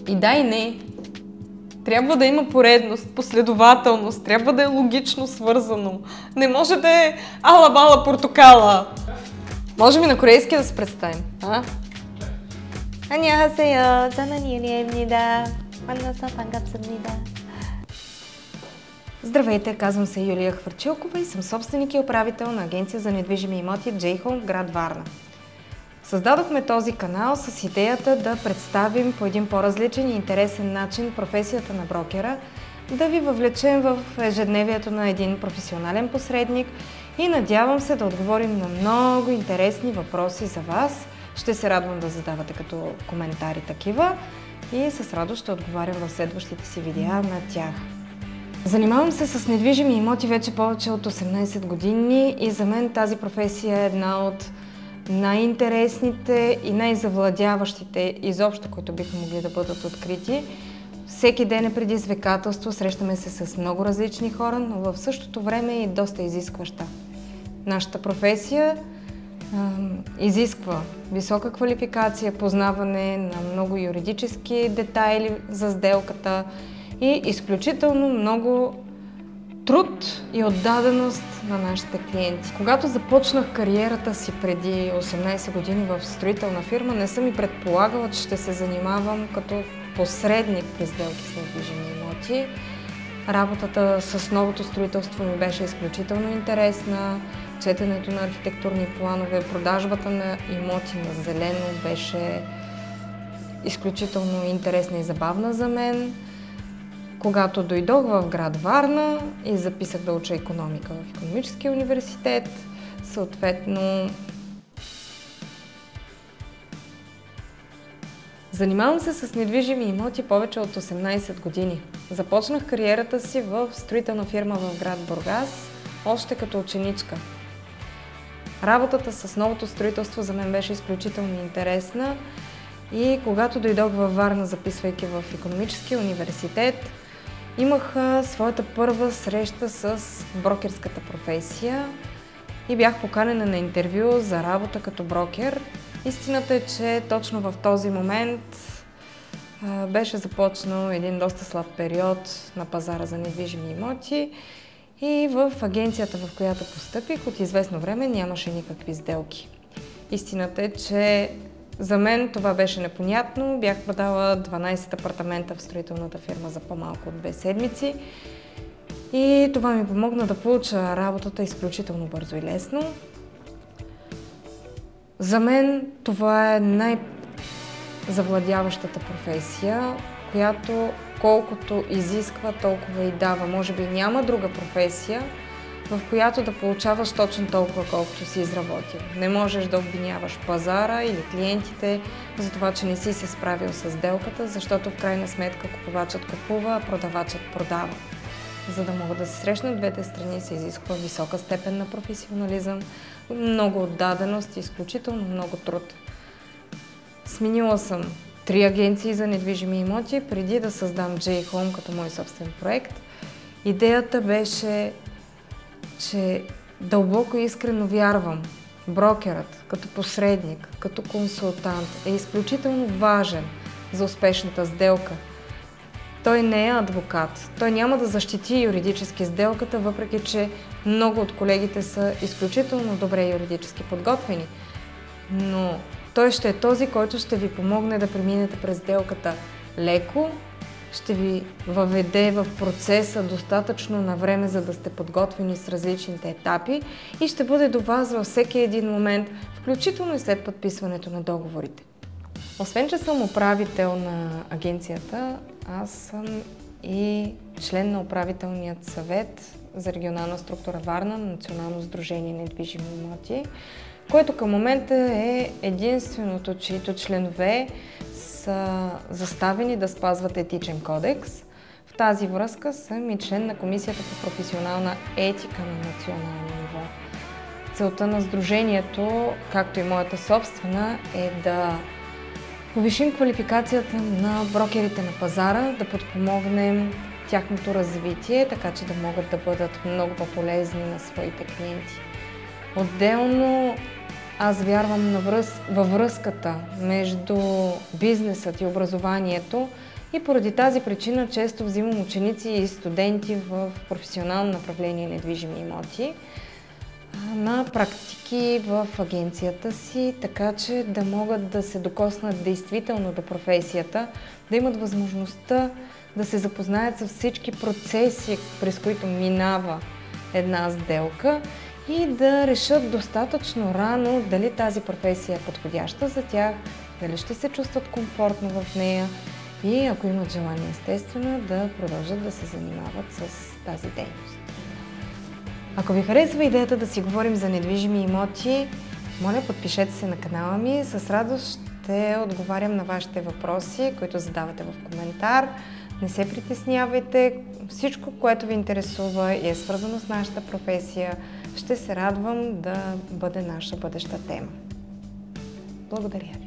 И да, и не. Трябва да има поредност, последователност, трябва да е логично свързано. Не може да е ала-бала портокала. Може би на корейски да се представим, а? 안녕하세요. 저는 유리입니다. 만나서 반갑습니다. Здравейте, казвам се Юлия Хвърчилкова и съм собственик и управител на агенция за недвижими имоти J-Home в град Варна. Създадохме този канал с идеята да представим по един по-различен и интересен начин професията на брокера, да ви въвлечем в ежедневието на един професионален посредник и надявам се да отговорим на много интересни въпроси за вас. Ще се радвам да задавате като коментари такива и с радост ще отговарям в следващите си видеа на тях. Занимавам се с недвижими имоти вече повече от 18 години и за мен тази професия е една от най-интересните и най-завладяващите изобщо, които биха могли да бъдат открити. Всеки ден е предизвикателство, срещаме се с много различни хора, но в същото време е и доста изискваща. Нашата професия изисква висока квалификация, познаване на много юридически детайли за сделката и изключително много труд и отдаденост на нашите клиенти. Когато започнах кариерата си преди 18 години в строителна фирма, не съм и предполагала, че ще се занимавам като посредник при сделки с недвижими имоти. Работата с новото строителство ми беше изключително интересна. Четенето на архитектурни планове, продажбата на имоти на зелено беше изключително интересна и забавна за мен. Когато дойдох в град Варна и записах да уча икономика в Икономическия университет, съответно занимавам се с недвижими имоти повече от 18 години. Започнах кариерата си в строителна фирма в град Бургас, още като ученичка. Работата с новото строителство за мен беше изключително интересна и когато дойдох във Варна, записвайки в Икономическия университет, имах своята първа среща с брокерската професия и бях поканена на интервю за работа като брокер. Истината е, че точно в този момент беше започнал един доста слаб период на пазара за недвижими имоти и в агенцията, в която постъпих, от известно време нямаше никакви сделки. Истината е, че за мен това беше непонятно. Бях продала 12 апартамента в строителната фирма за по-малко от 2 седмици и това ми помогна да получа работата изключително бързо и лесно. За мен това е най-завладяващата професия, която колкото изисква, толкова и дава. Може би няма друга професия, в която да получаваш точно толкова, колкото си изработил. Не можеш да обвиняваш пазара или клиентите за това, че не си се справил с сделката, защото в крайна сметка купувачът купува, а продавачът продава. За да могат да се срещнат двете страни, се изисква висока степен на професионализъм, много отдаденост и изключително много труд. Сменила съм 3 агенции за недвижими имоти, преди да създам J-Home като мой собствен проект. Идеята беше, че дълбоко и искрено вярвам, брокерът като посредник, като консултант е изключително важен за успешната сделка. Той не е адвокат, той няма да защити юридически сделката, въпреки че много от колегите са изключително добре юридически подготвени, но той ще е този, който ще ви помогне да преминете през сделката леко, ще ви въведе в процеса достатъчно на време, за да сте подготвени с различните етапи и ще бъде до вас във всеки един момент, включително и след подписването на договорите. Освен, че съм управител на агенцията, аз съм и член на управителният съвет за регионална структура Варна на Национално сдружение недвижими имоти, което към момента е единственото, чието членове са заставени да спазват етичен кодекс. В тази връзка съм и член на Комисията по професионална етика на национално ниво. Целта на сдружението, както и моята собствена, е да повишим квалификацията на брокерите на пазара, да подпомогнем тяхното развитие, така че да могат да бъдат много по-полезни на своите клиенти. Отделно Аз вярвам във връзката между бизнесът и образованието и поради тази причина често взимам ученици и студенти в професионално направление недвижими имоти на практики в агенцията си, така че да могат да се докоснат действително до професията, да имат възможността да се запознаят с всички процеси, през които минава една сделка и да решат достатъчно рано дали тази професия е подходяща за тях, дали ще се чувстват комфортно в нея и ако имат желание, естествено, да продължат да се занимават с тази дейност. Ако ви харесва идеята да си говорим за недвижими имоти, моля, подпишете се на канала ми. С радост ще отговарям на вашите въпроси, които задавате в коментар. Не се притеснявайте. Всичко, което ви интересува и е свързано с нашата професия, ще се радвам да бъде наша бъдеща тема. Благодаря ви.